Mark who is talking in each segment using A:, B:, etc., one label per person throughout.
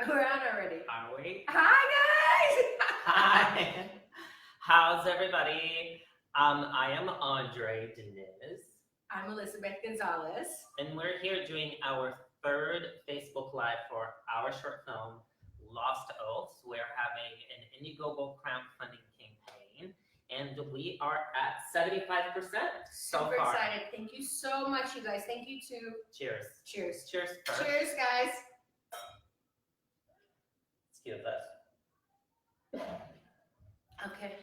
A: We're on already.
B: Are we?
A: Hi, guys!
B: Hi. How's everybody? I am Andre Diniz,
A: I'm Elizabeth Gonzalez.
B: and we're here doing our third Facebook Live for our short film, Lost Oaths. We're having an Indiegogo crowdfunding campaign, and we are at 75% so
A: Super
B: far.
A: excited. Thank you so much, you guys. Thank you to...
B: Cheers.
A: Cheers.
B: Cheers first.
A: Cheers, guys.
B: Let's do this.
A: Okay.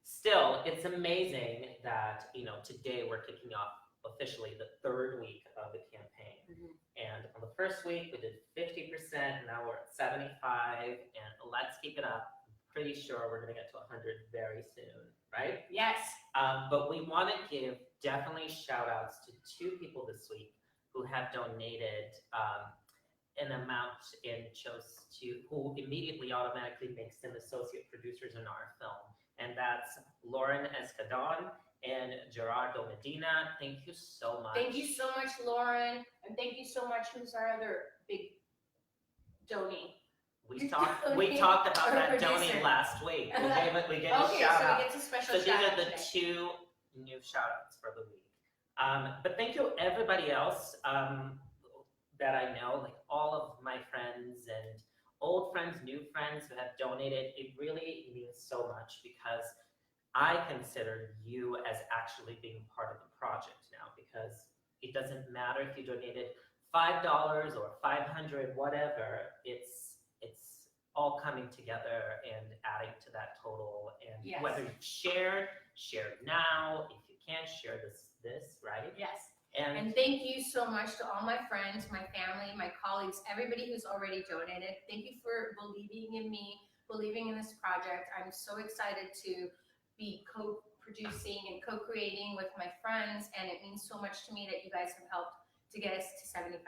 B: Still, it's amazing that, today we're kicking off officially the third week of the campaign. And on the first week, we did 50%, now we're at 75, and let's keep it up. I'm pretty sure we're gonna get to 100 very soon, right?
A: Yes.
B: But we wanna give definitely shout outs to two people this week who have donated an amount and who immediately automatically makes them associate producers in our film. And that's Lauren Escadon and Gerardo Medina. Thank you so much.
A: Thank you so much, Lauren. And thank you so much. Who's our other big donee?
B: We talked about that donate last week. We gave a shout out.
A: So we get a special
B: So these
A: shout
B: are
A: out
B: the
A: today.
B: two new shout outs for the week. But thank you everybody else that I know, like all of my friends and old friends, new friends who have donated. It really means so much because I consider you as actually being part of the project now, because it doesn't matter if you donated $5 or 500, whatever, it's all coming together and adding to that total. And
A: Yes.
B: whether you share now, if you can't share this, right?
A: Yes.
B: And
A: And thank you so much to all my friends, my family, my colleagues, everybody who's already donated. Thank you for believing in me, believing in this project. I'm so excited to be co-producing and co-creating with my friends, and it means so much to me that you guys have helped to get us to 75%.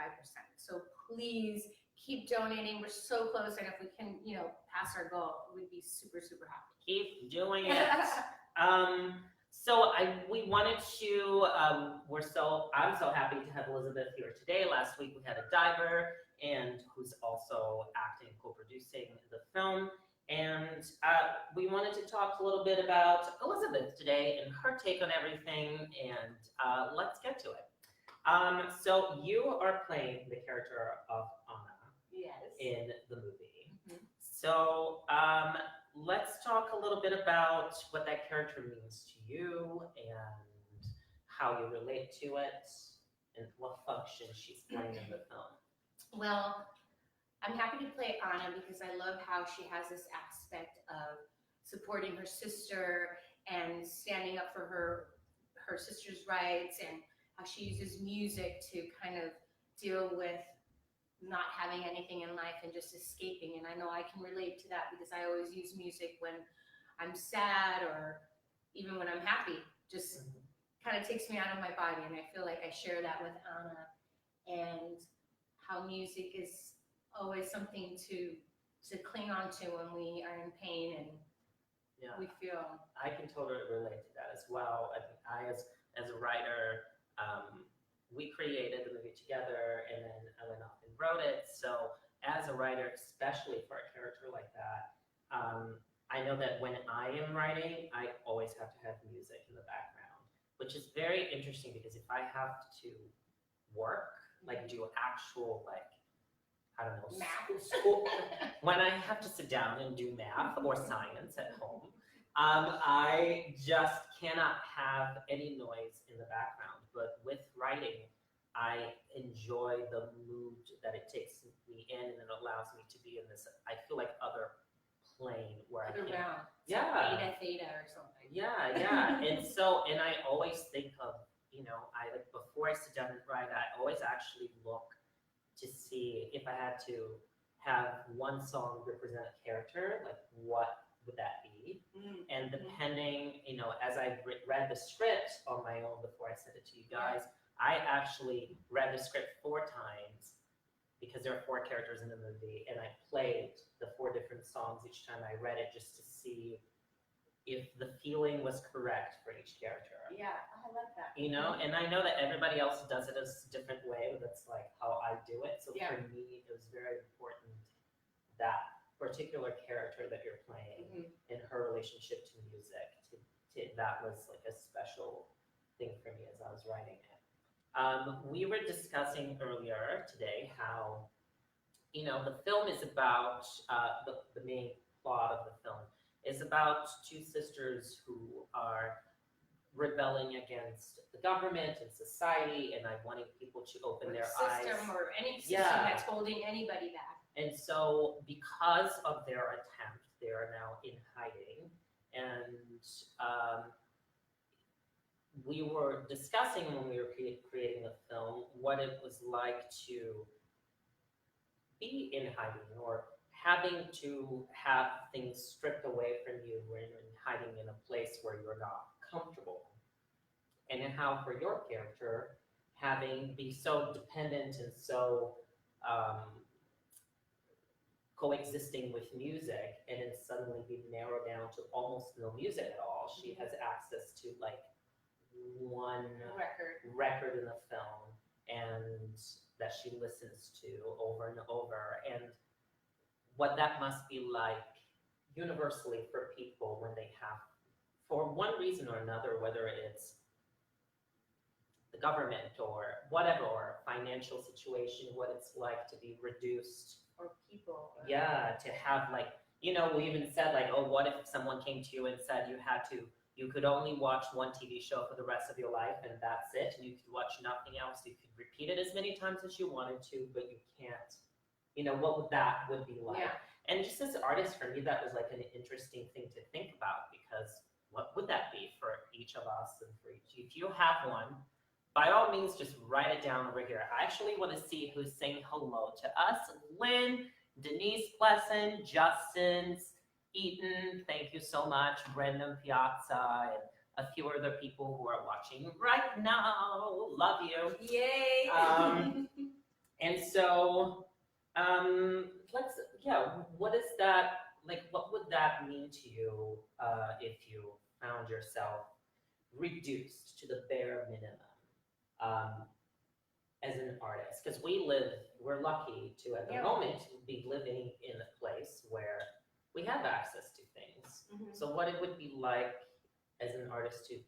A: So please keep donating. We're so close, and if we can, pass our goal, we'd be super, super happy.
B: keep doing it. So we wanted to, I'm so happy to have Elizabeth here today. Last week we had a diver and who's also acting, co-producing the film. And we wanted to talk a little bit about Elizabeth today and her take on everything, and let's get to it. So you are playing the character of Anna in the movie. So let's talk a little bit about what that character means to you and how you relate to it and what function she's playing in the film.
A: Well, I'm happy to play Anna because I love how she has this aspect of supporting her sister and standing up for her sister's rights, and how she uses music to kind of deal with not having anything in life and just escaping. And I know I can relate to that because I always use music when I'm sad or even when I'm happy. Just kind of takes me out of my body, and I feel like I share that with Anna, and how music is always something to cling on to when we are in pain and we feel.
B: I can totally relate to that as well. I think as a writer, we created the movie together, and then I went off and wrote it. So as a writer, especially for a character like that, I know that when I am writing, I always have to have music in the background, which is very interesting because if I have to work, like do actual,
A: Math.
B: school, when I have to sit down and do math or science at home, I just cannot have any noise in the background. But with writing, I enjoy the mood that it takes me in, and it allows me to be in this, I feel like, other plane where I can.
A: Around.
B: Yeah.
A: Like theta or something.
B: Yeah. And I always think of, before I sit down and write, I always actually look to see if I had to have one song represent a character, like what would that be? And depending, as I read the script on my own before I sent it to you guys, I actually read the script 4 times because there are 4 characters in the movie, and I played the 4 different songs each time I read it just to see if the feeling was correct for each character.
A: Yeah, I like that.
B: And I know that everybody else does it a different way, but that's like how I do it. So
A: Yeah.
B: for me, it was very important that particular character that you're playing
A: Mhm.
B: and her relationship to music. That was like a special thing for me as I was writing it. We were discussing earlier today how, the film is about, the main plot of the film is about two sisters who are rebelling against the government and society and like wanting people to open
A: Or
B: their
A: the system
B: eyes.
A: or any system
B: Yeah.
A: that's holding anybody back.
B: And so because of their attempt, they are now in hiding. And we were discussing when we were creating the film what it was like to be in hiding or having to have things stripped away from you when you're hiding in a place where you're not comfortable. And then how for your character, having be so dependent and so coexisting with music and then suddenly be narrowed down to almost no music at all. She has access to like one record in the film and that she listens to over and over, and what that must be like universally for people when they have, for one reason or another, whether it's the government or whatever, or financial situation, what it's like to be reduced.
A: Or people.
B: Yeah, to have like, we even said like, oh, what if someone came to you and said you could only watch one TV show for the rest of your life and that's it, and you could watch nothing else. You could repeat it as many times as you wanted to, but you can't. What would be like?
A: Yeah.
B: And just as artists, for me, that was like an interesting thing to think about, because what would that be for each of us and for each? If you have one, by all means, just write it down over here. I actually want to see who's saying hello to us. Lynn, Diniz Pleasant, Justin, Eaton, thank you so much. Brendan Piazza, and a few other people who are watching right now. Love you.
A: Yay!
B: And so, what is that, like, what would that mean to you if you found yourself reduced to the bare minimum as an artist? Because we're lucky to, at the moment, be living in a place where we have access to things.
A: Mhm.
B: So what it would be like as an artist to,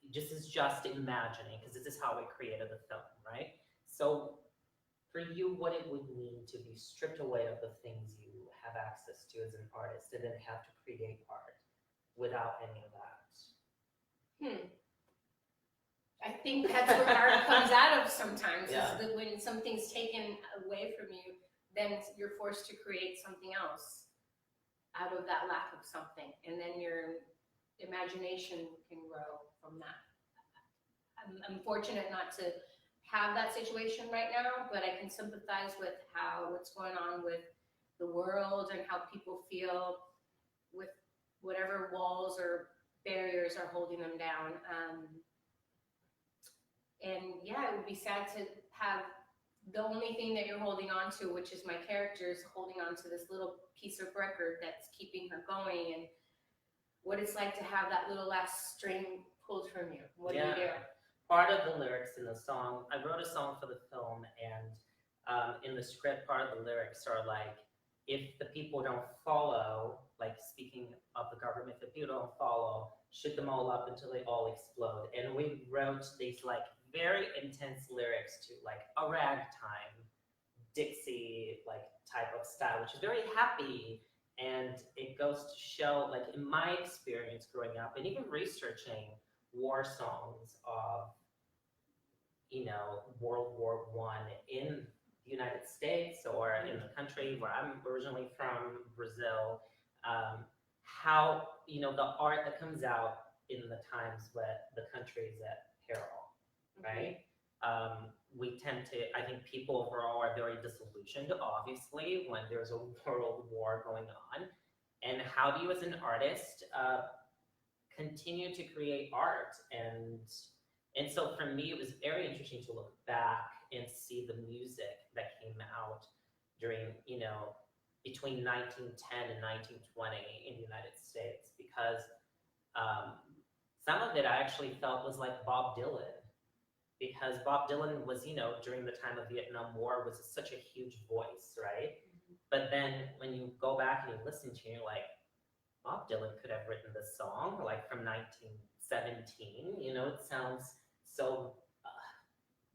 B: just imagining, because this is how we created the film, right? So for you, what it would mean to be stripped away of the things you have access to as an artist and then have to create art without any of that.
A: I think that's where art comes out of sometimes.
B: Yeah.
A: Is that when something's taken away from you, then you're forced to create something else out of that lack of something. And then your imagination can grow from that. I'm fortunate not to have that situation right now, but I can sympathize with what's going on with the world and how people feel with whatever walls or barriers are holding them down. And yeah, it would be sad to have the only thing that you're holding on to, which is my character, is holding on to this little piece of record that's keeping her going, and what it's like to have that little last string pulled from you. What do you do?
B: Part of the lyrics in the song, I wrote a song for the film, and in the script, part of the lyrics are like, if the people don't follow, like speaking of the government, if the people don't follow, shoot them all up until they all explode. And we wrote these like very intense lyrics to like a ragtime, Dixie like type of style, which is very happy. And it goes to show, like in my experience growing up and even researching war songs of, World War I in the United States or in the country where I'm originally from, Brazil, how, the art that comes out in the times when the country is at peril, right? We tend to, I think people overall are very disillusioned, obviously, when there's a world war going on. And how do you as an artist continue to create art? And so for me, it was very interesting to look back and see the music that came out during, between 1910 and 1920 in the United States, because some of it I actually felt was like Bob Dylan, because Bob Dylan was, during the time of Vietnam War, was such a huge voice, right? But then when you go back and you listen to it, you're like, Bob Dylan could have written this song like from 1917. You know, it sounds so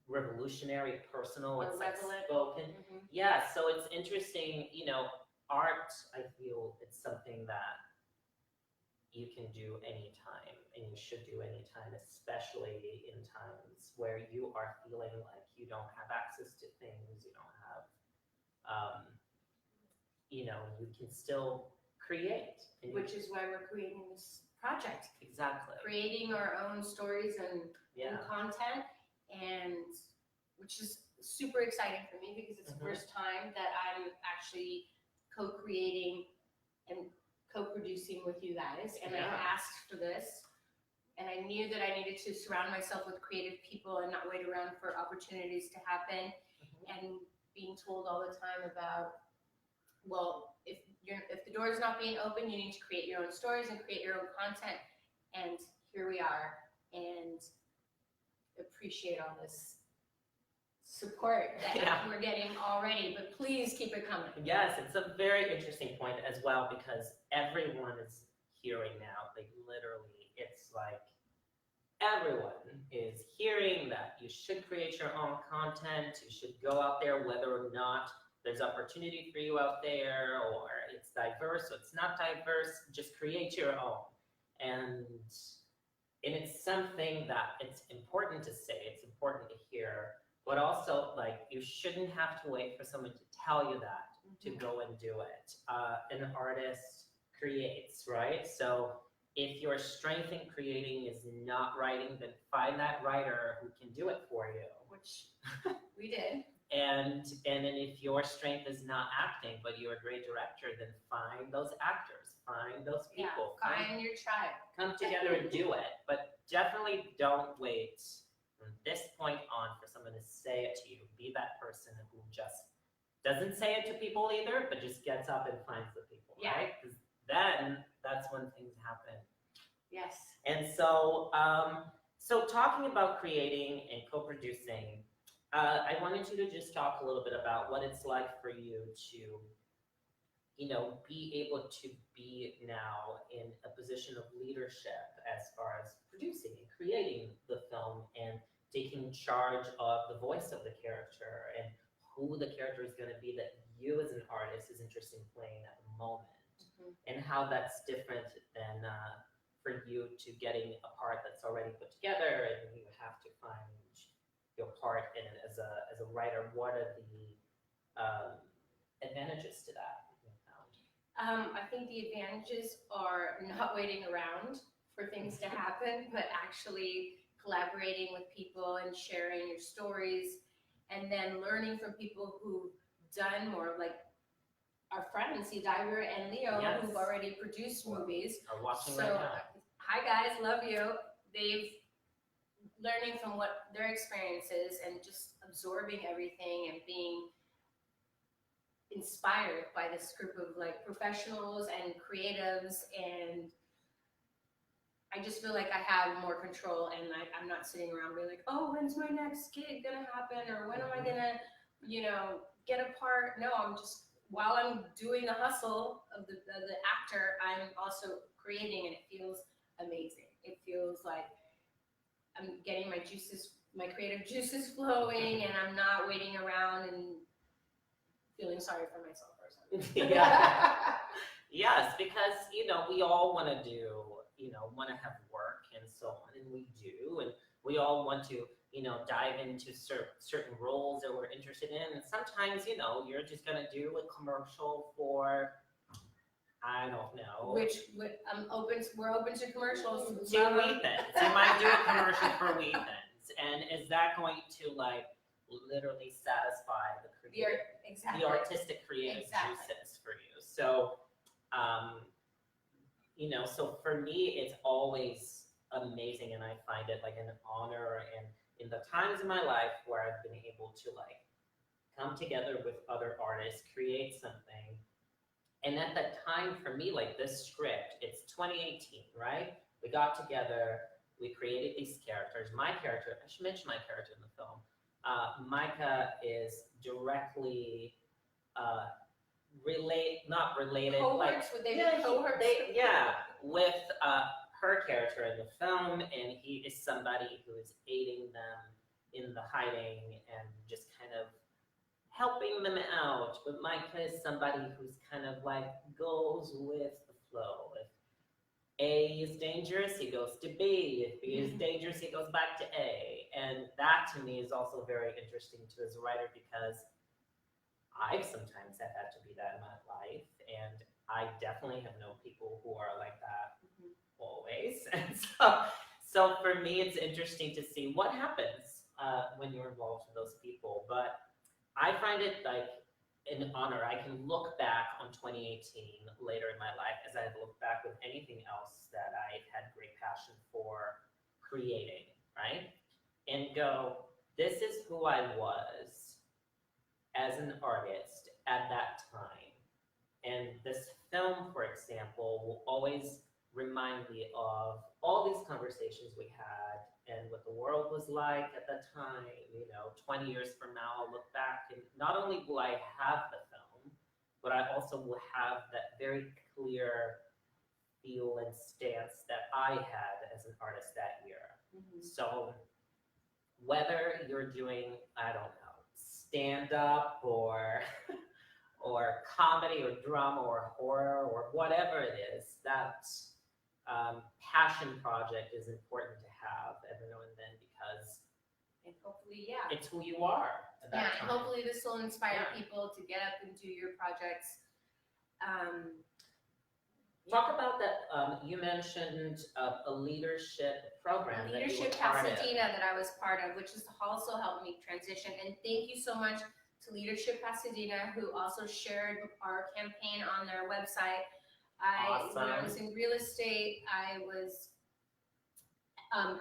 B: revolutionary, personal,
A: Or
B: it's like
A: relevant.
B: spoken.
A: Mhm.
B: Yeah, so it's interesting, you know, art, I feel it's something that you can do anytime and you should do anytime, especially in times where you are feeling like you don't have access to things, you don't have, you know, you can still create. And
A: Which is why we're creating this project.
B: exactly.
A: Creating our own stories and
B: Yeah.
A: content, and which is super exciting for me because it's the first time that I'm actually co-creating and co-producing with you guys, and I
B: Yeah.
A: asked for this, and I knew that I needed to surround myself with creative people and not wait around for opportunities to happen, and being told all the time about, well, if the door is not being open, you need to create your own stories and create your own content, and here we are, and appreciate all this support that
B: Yeah.
A: we're getting already, but please keep it coming.
B: Yes, it's a very interesting point as well because everyone is hearing now, like literally, it's like everyone is hearing that you should create your own content, you should go out there whether or not there's opportunity for you out there or it's diverse or it's not diverse, just create your own. And it's something that it's important to say, it's important to hear, but also like you shouldn't have to wait for someone to tell you that to go and do it. An artist creates, right? So if your strength in creating is not writing, then find that writer who can do it for you.
A: Which we did.
B: And then if your strength is not acting, but you're a great director, then find those actors, find those people.
A: Yeah, find your tribe.
B: Come together and do it. But definitely don't wait from this point on for someone to say it to you. Be that person who just doesn't say it to people either, but just gets up and finds the people, right? Because then that's when things happen.
A: Yes.
B: And so, so talking about creating and co-producing, I wanted you to just talk a little bit about what it's like for you to, you know, be able to be now in a position of leadership as far as producing and creating the film and taking charge of the voice of the character and who the character is going to be that you as an artist is interested in playing at the moment, and how that's different than for you to getting a part that's already put together and you have to find your part in it as a writer. What are the advantages to that you found?
A: I think the advantages are not waiting around for things to happen, but actually collaborating with people and sharing your stories, and then learning from people who've done more, like our friends, Diver and Leo, who've already produced movies.
B: Are watching
A: So,
B: right now.
A: hi guys, love you. They've learning from what their experiences and just absorbing everything and being inspired by this group of like professionals and creatives, and I just feel like I have more control, and I'm not sitting around being like, oh, when's my next gig gonna happen, or when am I gonna, you know, get a part? No, I'm just, while I'm doing the hustle of the actor, I'm also creating, and it feels amazing. It feels like I'm getting my juices, my creative juices flowing, and I'm not waiting around and feeling sorry for myself or something.
B: Yeah. Yes, because, you know, we all want to do, you know, want to have work and so on, and we do, and we all want to, you know, dive into certain roles that we're interested in, and sometimes, you know, you're just going to do a commercial for, I don't know.
A: We're open to commercials.
B: To Weethans. You might do a commercial for Weethans, and is that going to like literally satisfy the creative, the artistic creative juices for you? So, you know, so for me, it's always amazing, and I find it like an honor. And in the times in my life where I've been able to like come together with other artists, create something. And at that time, for me, like this script, it's 2018, right? We got together, we created these characters. My character, I should mention my character in the film. Micah is directly not related,
A: Cohorts, would they be
B: yeah,
A: cohorts?
B: with her character in the film, and he is somebody who is aiding them in the hiding and just kind of helping them out. But Micah is somebody who's kind of like goes with the flow. If A is dangerous, he goes to B. If B is dangerous, he goes back to A. And that to me is also very interesting too as a writer, because I sometimes have had to be that in my life, and I definitely have known people who are like that always. And so for me, it's interesting to see what happens when you're involved with those people. But I find it like an honor. I can look back on 2018 later in my life, as I've looked back with anything else that I had great passion for creating, right? And go, this is who I was as an artist at that time. And this film, for example, will always remind me of all these conversations we had and what the world was like at that time. 20 years from now, I'll look back and not only will I have the film, but I also will have that very clear feel and stance that I had as an artist that year. So whether you're doing, I don't know, stand-up or comedy or drama or horror or whatever it is, that passion project is important to have every now and then, because
A: And hopefully,
B: it's who you are at that
A: and
B: time.
A: hopefully this will inspire people to get up and do your projects.
B: Talk about that. You mentioned a leadership program.
A: Leadership
B: that you were part of.
A: Pasadena that I was part of, which has also helped me transition. And thank you so much to Leadership Pasadena, who also shared our campaign on their website. When I was in real estate, I was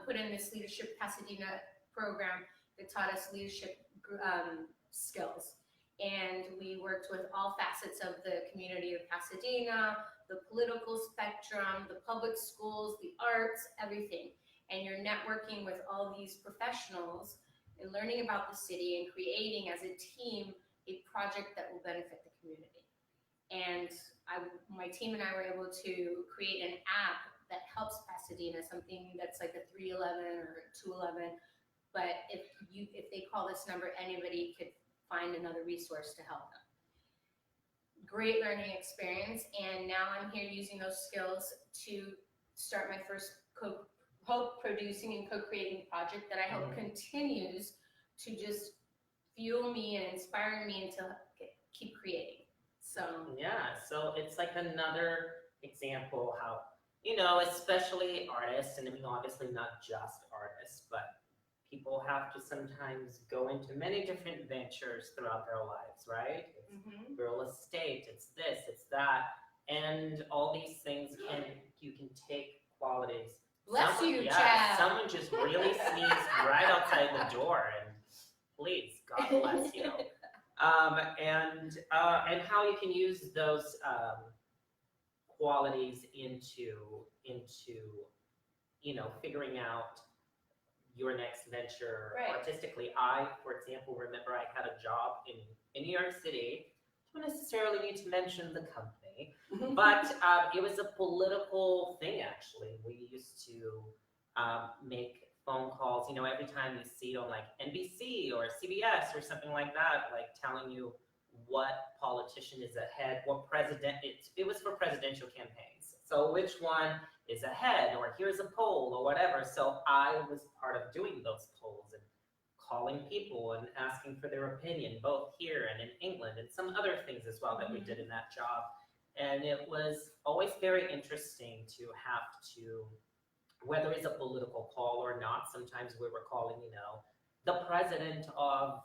A: put in this Leadership Pasadena program that taught us leadership skills. And we worked with all facets of the community of Pasadena, the political spectrum, the public schools, the arts, everything. And you're networking with all these professionals and learning about the city and creating as a team a project that will benefit the community. And my team and I were able to create an app that helps Pasadena, something that's like a 311 or 211. But if they call this number, anybody could find another resource to help them. Great learning experience, and now I'm here using those skills to start my first co-producing and co-creating project that I hope continues to just fuel me and inspire me and to keep creating. So it's like another example how, especially artists, and I mean obviously not just artists, but people have to sometimes go into many different ventures throughout their lives, right? It's real estate, it's this, it's that, and all these things you can take qualities. Bless you, Chad.
B: Someone just really sneezed right outside the door, and please, God bless you. And how you can use those qualities into figuring out your next venture artistically. I, for example, remember I had a job in New York City. Don't necessarily need to mention the company, but it was a political thing, actually. We used to make phone calls, every time you see on like NBC or CBS or something like that, like telling you what politician is ahead, what president, it was for presidential campaigns. So which one is ahead, or here's a poll or whatever. So I was part of doing those polls and calling people and asking for their opinion, both here and in England, and some other things as well that we did in that job. And it was always very interesting to have to, whether it's a political call or not, sometimes we were calling, the president of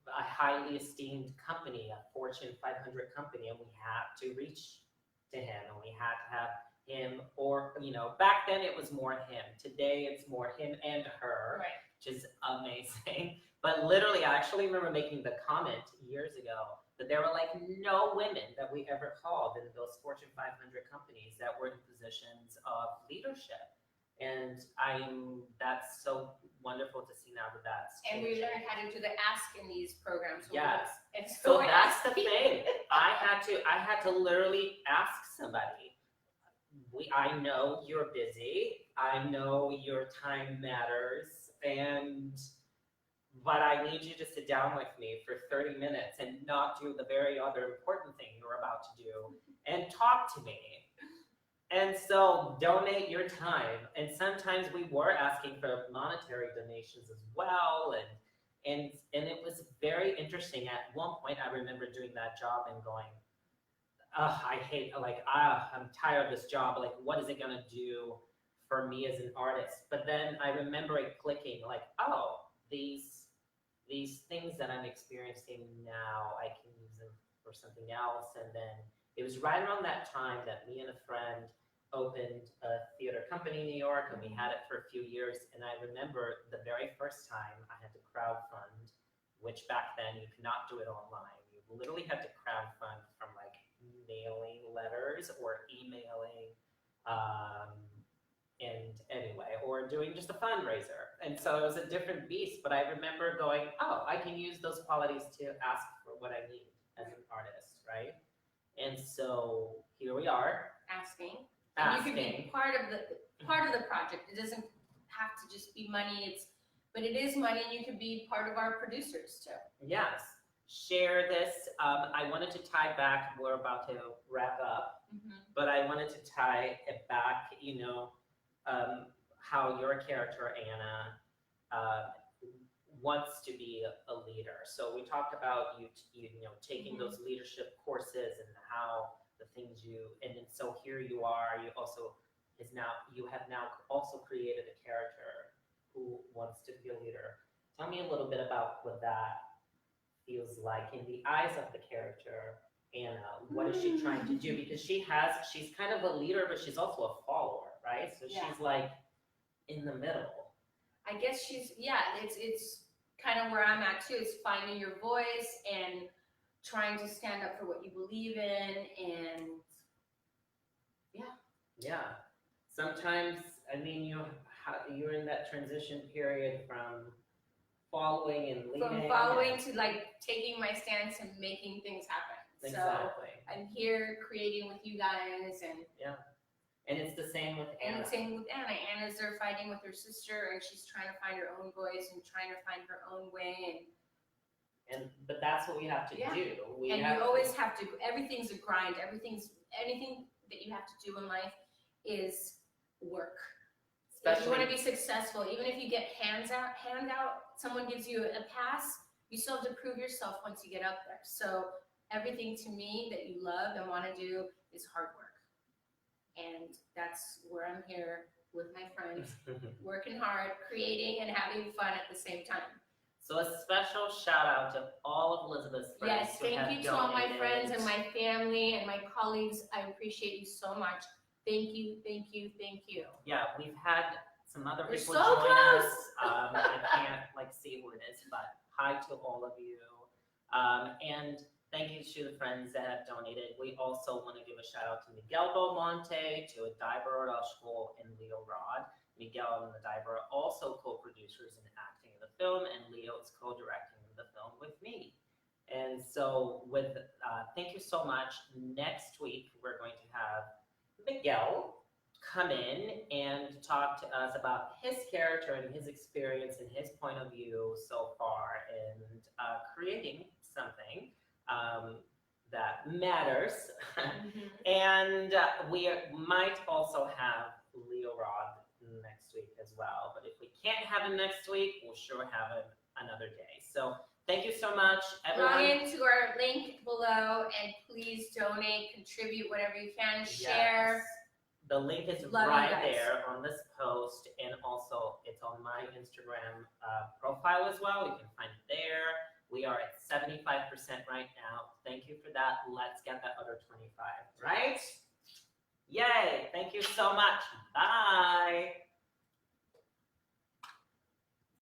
B: a highly esteemed company, a Fortune 500 company, and we had to reach to him, and we had to have him, or, back then it was more him. Today it's more him and her, which is amazing. But literally, I actually remember making the comment years ago that there were like no women that we ever called in those Fortune 500 companies that were in positions of leadership. And that's so wonderful to see now that that's changing.
A: And we learned how to do the ask in these programs.
B: Yes.
A: And
B: so that's the thing. I I had to literally ask somebody. I know you're busy. I know your time matters, but I need you to sit down with me for 30 minutes and not do the very other important thing you're about to do and talk to me. And so donate your time. And sometimes we were asking for monetary donations as well. And it was very interesting. At one point, I remember doing that job and going, I'm tired of this job. Like, what is it gonna do for me as an artist? But then I remember it clicking, like, oh, these things that I'm experiencing now, I can use them for something else. And then it was right around that time that me and a friend opened a theater company in New York, and we had it for a few years. And I remember the very first time I had to crowdfund, which back then you could not do it online. You literally had to crowdfund from like mailing letters or emailing, and anyway, or doing just a fundraiser. And so it was a different beast, but I remember going, oh, I can use those qualities to ask for what I need as an artist, right? And so here we are.
A: Asking. And you can be part of the project. It doesn't have to just be money, but it is money, and you can be part of our producers too.
B: Yes. Share this. I wanted to tie back, we're about to wrap up, but I wanted to tie it back, how your character, Anna, wants to be a leader. So we talked about you taking those leadership courses and how the things and then so here you are, you have now also created a character who wants to be a leader. Tell me a little bit about what that feels like in the eyes of the character, Anna. What is she trying to do? Because she's kind of a leader, but she's also a follower, right? So she's like in the middle.
A: I guess it's kind of where I'm at too, is finding your voice and trying to stand up for what you believe in, and
B: sometimes, I mean, you're in that transition period from following and leading.
A: From following to like taking my stance and making things happen.
B: Exactly.
A: So I'm here creating with you guys, and
B: it's the same with Anna.
A: And the same with Anna. Anna's there fighting with her sister, and she's trying to find her own voice and trying to find her own way.
B: But that's what we have to do.
A: You always have to. Everything's a grind. Anything that you have to do in life is work. If you want to be successful, even if you get hand out, someone gives you a pass, you still have to prove yourself once you get up there. So everything to me that you love and want to do is hard work. And that's where I'm here with my friends, working hard, creating, and having fun at the same time.
B: So a special shout out to all of Elizabeth's friends.
A: Yes, thank you to all my friends and my family and my colleagues. I appreciate you so much. Thank you, thank you, thank you.
B: Yeah, we've had some other people
A: so
B: join
A: close.
B: us. I can't see who it is, but hi to all of you. And thank you to the friends that have donated. We also want to give a shout out to Miguel Belmonte, to Adiba School, and Leo Rod. Miguel and Adiba are also co-producers in acting in the film, and Leo is co-directing the film with me. And so thank you so much. Next week, we're going to have Miguel come in and talk to us about his character and his experience and his point of view so far in creating something that matters. And we might also have Leo Rod next week as well. But if we can't have him next week, we'll sure have him another day. So thank you so much, everyone.
A: Log into our link below and please donate, contribute whatever you can, share.
B: Yes. The link is right there on this post, and also it's on my Instagram profile as well. You can find it there. We are at 75% right now. Thank you for that. Let's get that other 25, right? Yay! Thank you so much. Bye.